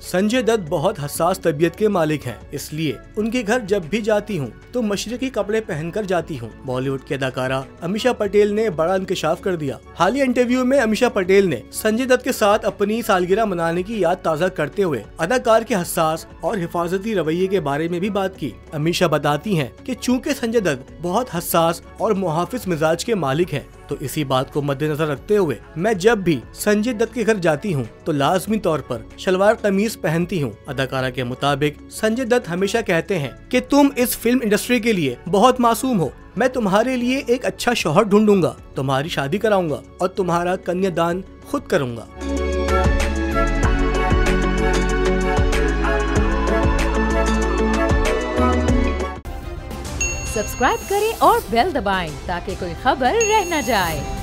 संजय दत्त बहुत हसास तबीयत के मालिक हैं, इसलिए उनके घर जब भी जाती हूँ तो मशरकी कपड़े पहनकर जाती हूँ। बॉलीवुड की अदाकारा अमीषा पटेल ने बड़ा इंकशाफ कर दिया। हालिया इंटरव्यू में अमीषा पटेल ने संजय दत्त के साथ अपनी सालगिरह मनाने की याद ताज़ा करते हुए अदाकार के हसास और हिफाजती रवैये के बारे में भी बात की। अमीषा बताती हैं कि चूंकि संजय दत्त बहुत हसास और मुहाफिज मिजाज के मालिक हैं, तो इसी बात को मद्देनजर रखते हुए मैं जब भी संजय दत्त के घर जाती हूँ तो लाजमी तौर पर शलवार कमीज पहनती हूँ। अदाकारा के मुताबिक संजय दत्त हमेशा कहते हैं कि तुम इस फिल्म इंडस्ट्री के लिए बहुत मासूम हो, मैं तुम्हारे लिए एक अच्छा शौहर ढूंढूंगा, तुम्हारी शादी कराऊंगा और तुम्हारा कन्यादान खुद करूंगा। सब्सक्राइब करें और बेल दबाएं ताकि कोई खबर रह न जाए।